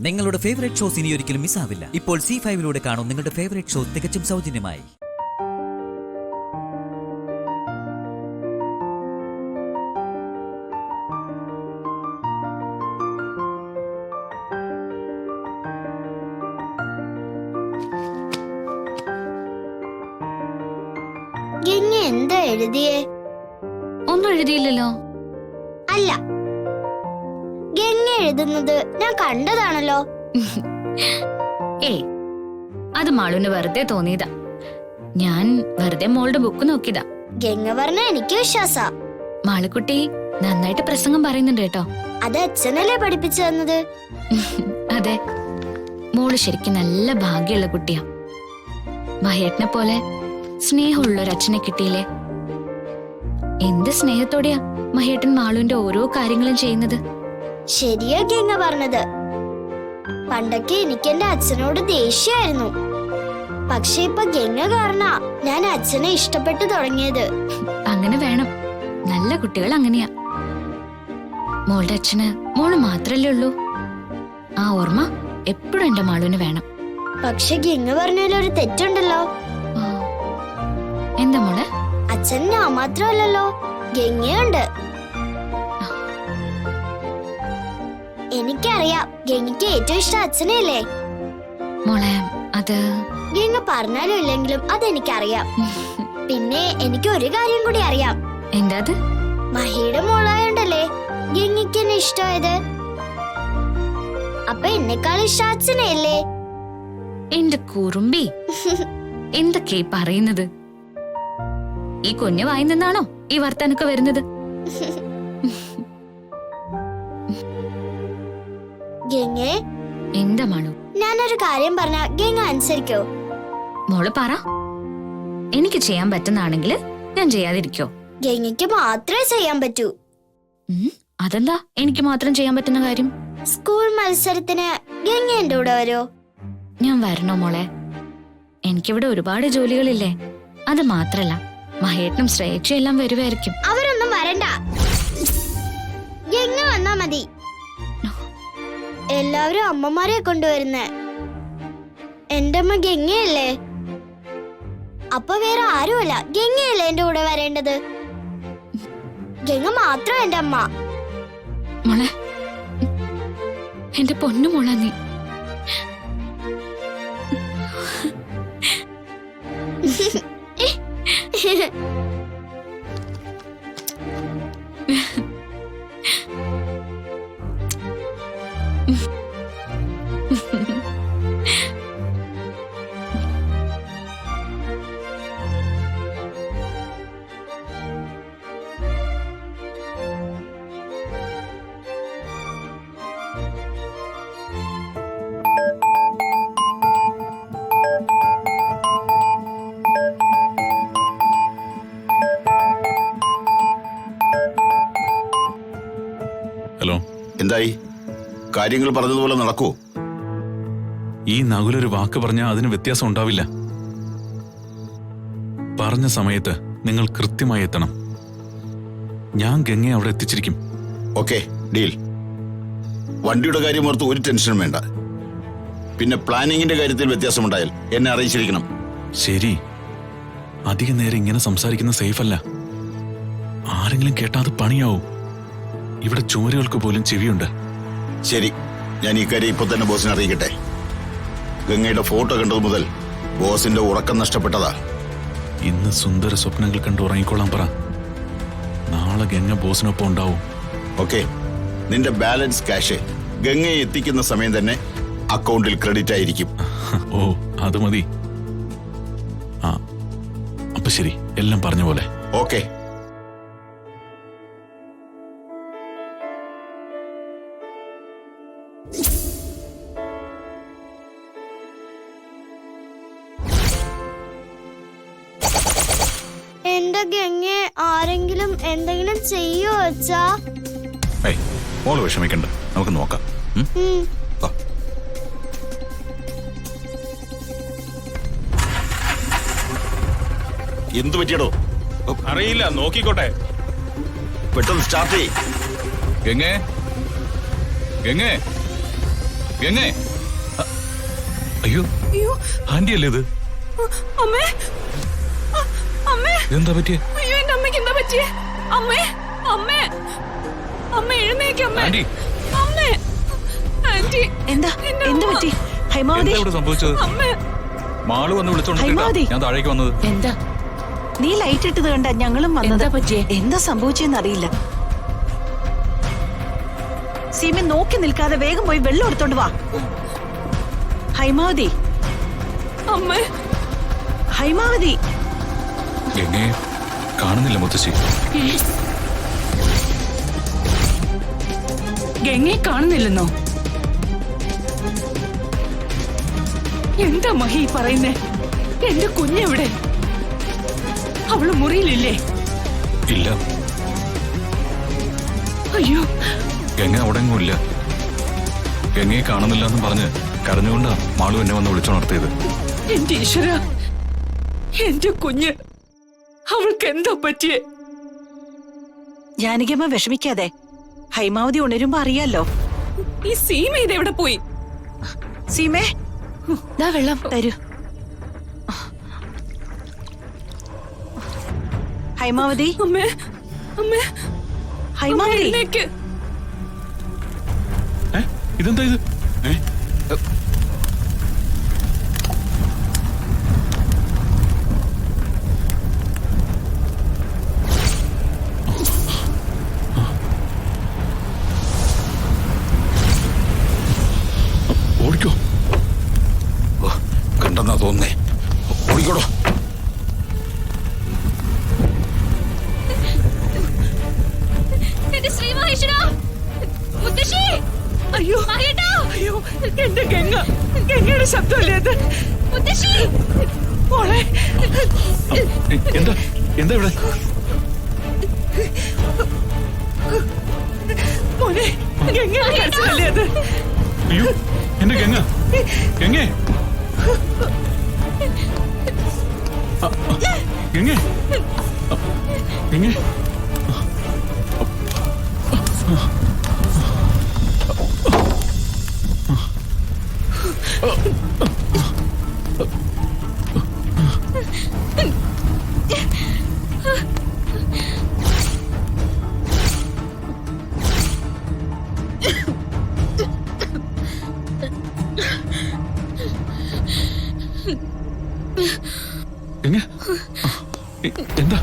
നിങ്ങളുടെ favourite shows ഇനി ഒരിക്കലും മിസ്സാവില്ല. ഇപ്പോൾ C5 കാണും നിങ്ങളുടെ ഫേവറേറ്റ് ഷോ തികച്ചും സൗജന്യമായി. എന്താ എഴുതിയേ? ഒന്നും എഴുതിയില്ലല്ലോ. അല്ല, ഗംഗ എഴുതുന്നത് ഞാൻ കണ്ടതാണല്ലോ. അത് മാളുവിന് വെറുതെ തോന്നിയതാ. ഞാൻ വെറുതെ മോളുടെ ബുക്ക് നോക്കിയതാ. ഗംഗ പറഞ്ഞ എനിക്ക് വിശ്വാസാ. മാളുക്കുട്ടി നന്നായിട്ട് പ്രസംഗം പറയുന്നുണ്ട് കേട്ടോ. അത് അച്ഛനല്ലേ പഠിപ്പിച്ചു തന്നത്? അതെ, മോള് ശരിക്കും നല്ല ഭാഗ്യമുള്ള കുട്ടിയാ. മഹേട്ടനെ പോലെ സ്നേഹമുള്ള ഒരു അച്ഛനെ കിട്ടിയില്ലേ. എന്ത് സ്നേഹത്തോടെയാ മഹേട്ടൻ മാളുവിന്റെ ഓരോ കാര്യങ്ങളും ചെയ്യുന്നത്. ശരിയാ ഗംഗ പറഞ്ഞത്. പണ്ടൊക്കെ എനിക്ക് എന്റെ അച്ഛനോട് ദേഷ്യായിരുന്നു. പക്ഷെ ഇപ്പൊ ഗംഗ കാരണാ ഞാൻ അച്ഛനെ ഇഷ്ടപ്പെട്ടു തുടങ്ങിയത്. അങ്ങനെ വേണം, നല്ല കുട്ടികൾ അങ്ങനെയാ. മോളുടെ അച്ഛന് മോള് മാത്രല്ലേ ഉള്ളൂ. ആ ഓർമ്മ എപ്പോഴും എന്റെ മാളുവിന് വേണം. പക്ഷെ ഗംഗ പറഞ്ഞതിലൊരു തെറ്റുണ്ടല്ലോ. എന്താ മോളെ? അച്ഛൻ ഞാൻ മാത്രമല്ലല്ലോ, ഗംഗയുണ്ട്. എനിക്കറിയാം ഗംഗയ്ക്ക് ഏറ്റവും ഇഷ്ടം അച്ഛനെയല്ലേ. മോളെ അത് ഗംഗ പറഞ്ഞാലും ഇല്ലെങ്കിലും അതെനിക്കറിയാം. പിന്നെ എനിക്ക് ഒരു കാര്യം കൂടി അറിയാം. എന്താ അത്? മഹിയുടെ മോളായോണ്ടല്ലേ ഗംഗയ്ക്ക് എന്നെ ഇഷ്ടമായത്. അപ്പൊ എന്നെക്കാൾ ഇഷ്ടം അച്ഛനെയല്ലേ? എന്റെ കുറുമ്പി, എന്തൊക്കെയാ പറയുന്നത്? ഈ കുഞ്ഞു വായി നിന്നാണോ ഈ വർത്താനൊക്കെ വരുന്നത്? ഗംഗേ, എന്താ മാളു? ഞാനൊരു കാര്യം പറഞ്ഞ ഗംഗ അനുസരിക്കോ? മോള് പറ. എനിക്ക് ചെയ്യാൻ പറ്റുന്നാണെങ്കിൽ ഞാൻ ചെയ്യാതിരിക്കോ? ഗംഗയ്ക്ക് മാത്രമേ ചെയ്യാൻ പറ്റൂ. അതെന്താ എനിക്ക് മാത്രം ചെയ്യാൻ പറ്റുന്ന കാര്യം? സ്കൂൾ മത്സരത്തിന് ഗംഗ എന്റെ കൂടെ വരുമോ? ഞാൻ വരണോ മോളെ? എനിക്കിവിടെ ഒരുപാട് ജോലികളില്ലേ. അത് മാത്രല്ല മഹേട്ടനും ശ്രേയച്ചും എല്ലാം വരുമായിരിക്കും. അവരൊന്നും വരണ്ട, ഗംഗ വന്നാ മതി. എല്ലാവരും അമ്മമാരെ കൊണ്ടുവരുന്നേ. എന്റെ അമ്മ ഗംഗയല്ലേ, അപ്പൊ വേറെ ആരുമല്ല, ഗംഗയല്ലേ എന്റെ കൂടെ വരേണ്ടത്. ഗംഗ മാത്രം എന്റെ അമ്മ. മോളെ, എന്റെ പൊന്നു മോളാ നീ. ഹലോ, എന്തായി? കാര്യങ്ങൾ പറഞ്ഞതുപോലെ നടക്കൂ? ഈ നകുലൊരു വാക്ക് പറഞ്ഞാൽ അതിന് വ്യത്യാസം ഉണ്ടാവില്ല. പറഞ്ഞ സമയത്ത് നിങ്ങൾ കൃത്യമായി എത്തണം. ഞാൻ ഗംഗയെ അവിടെ എത്തിച്ചിരിക്കും. Okay, deal. വണ്ടിയുടെ കാര്യം ഓർത്ത് ഒരു ടെൻഷനും വേണ്ട. പിന്നെ പ്ലാനിങ്ങിന്റെ കാര്യത്തിൽ വ്യത്യാസമുണ്ടായാൽ എന്നെ അറിയിച്ചിരിക്കണം. ശരി. അധിക നേരം ഇങ്ങനെ സംസാരിക്കുന്ന സേഫ് അല്ല. ആരെങ്കിലും കേട്ടാ അത് പണിയാവും. ഇവിടെ ചുമരുകൾക്ക് പോലും ചെവിയുണ്ട്. ശരി, ഞാൻ ഈ കാര്യം ഇപ്പൊ തന്നെ ബോസിനെ അറിയിക്കട്ടെ. ഗംഗയുടെ ഫോട്ടോ കണ്ടത് മുതൽ ബോസിന്റെ ഉറക്കം നഷ്ടപ്പെട്ടതാ. ഇന്ന് സുന്ദര സ്വപ്നങ്ങൾ കണ്ട് ഉറങ്ങിക്കോളാൻ പറ. നാളെ ഗംഗ ബോസിനൊപ്പം ഉണ്ടാവും. ഓക്കെ, നിന്റെ ബാലൻസ് ക്യാഷ് ഗംഗയെ എത്തിക്കുന്ന സമയം തന്നെ അക്കൗണ്ടിൽ ക്രെഡിറ്റ് ആയിരിക്കും. ഓ, അത് മതി. ആ, അപ്പൊ ശരി, എല്ലാം പറഞ്ഞ പോലെ. ഓക്കെ. എന്റെ ഗംഗയെ ആരെങ്കിലും എന്തെങ്കിലും ചെയ്യോ വെച്ചാ? മോള് വിഷമിക്കണ്ട, നമുക്ക് നോക്കാം. എന്തു പറ്റിയടോ? അറിയില്ല, നോക്കിക്കോട്ടെ. പെട്ടെന്ന് സ്റ്റാർട്ട് ചെയ്യ്. ഗംഗേ, ഗംഗേ, ഗംഗേ അയ്യോ അയ്യോ ആന്റി അല്ലേ ഇത്? അമ്മേ അമ്മേ എന്താ പറ്റിയേ? അയ്യോ എന്റെ അമ്മയ്ക്ക് എന്താ പറ്റിയേ? അമ്മേ അമ്മേ അമ്മ എഴുന്നേക്ക് അമ്മേ. ആന്റി. അമ്മേ ആന്റി എന്താ എന്റെ എന്ത് അമ്മ. പറ്റി ഹൈമാവതി? എന്താ ഇവിടെ സംഭവിച്ചത്? അമ്മേ മാള് വന്ന് ഹൈമാവതി. വിളിച്ചോണ്ട് ഞാൻ താഴേക്ക് വന്നത്. എന്താ നീ ലൈറ്റ് ഇട്ടത് കണ്ട ഞങ്ങളും വന്നത്. എന്താ പറ്റിയേ? എന്താ സംഭവിച്ചെന്ന് അറിയില്ല. സീമ നോക്കി നിൽക്കാതെ വേഗം പോയി വെള്ളം എടുത്തോണ്ട് വാ. ഹൈമാവതി അമ്മേ ഹൈമാവതി ഗംഗേ കാണുന്നില്ല മുത്തശ്ശി. ഗംഗയെ കാണുന്നില്ലെന്നോ? എന്താ മഹി പറയുന്നേ? എന്റെ കുഞ്ഞെവിടെ? അവള് മുറിയിലില്ലേ? ഇല്ല, അയ്യോ ഗംഗ അവിടെ എങ്ങും ഇല്ല. ഗംഗയെ കാണുന്നില്ല എന്നും പറഞ്ഞ് കരഞ്ഞുകൊണ്ടാ മാളു എന്നെ വന്ന് വിളിച്ചുണർത്തിയത്. എന്റെ ഈശ്വര, എന്റെ കുഞ്ഞ്, അവൾക്ക് എന്താ പറ്റിയേ? ജാനകിയമ്മ വിഷമിക്കാതെ. ഹൈമാവതി ഉണരുമ്പോ അറിയാലോ. ഈ സീമ ഇതെവിടെ പോയി? സീമേ ദാ വെള്ളം. തരൂ. ഹൈമാവതി അമ്മേ അമ്മേ ഹൈമാവതി എഴുന്നേക്ക്. ഇതെന്താ ഇത്? ഓടിക്കോ. കണ്ടെന്നാ തോന്നേ. ഓടിക്കോടോ. എന്റെ ശ്രീമഹേശ്വരാ, മുത്തശ്ശി, അയ്യോ അയ്യോ എന്റെ ഗംഗയുടെ ശബ്ദമല്ലേ അത്? മുത്തശ്ശി. മോളെ എന്താ എന്താ ഇവിടെ? മോനെ, ഗംഗയുടെ കരച്ചിലല്ലേ അത്? അയ്യോ എന്റെ ഗംഗ. ഗംഗേ ഗംഗേ ഗംഗേ. ഗംഗ എന്താ?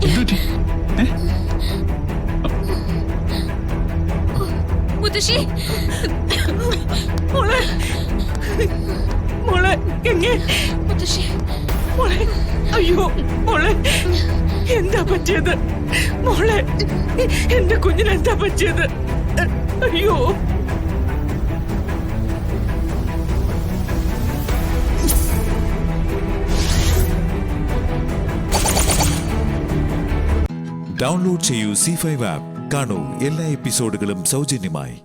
എന്ത് പറ്റി? മുത്തശ്ശി. മോളെ മോളെ ഗംഗേ, മുത്തശ്ശി. മോളെ അയ്യോ മോളെ, എന്താ പറ്റിയത്? മോളെ എന്റെ കുഞ്ഞിന് എന്താ പറ്റിയത്? അയ്യോ ഡൗൺലോഡ് ചെയ്യൂ C5 ആപ്പ്. കാണൂ എല്ലാ എപ്പിസോഡുകളും സൗജന്യമായി.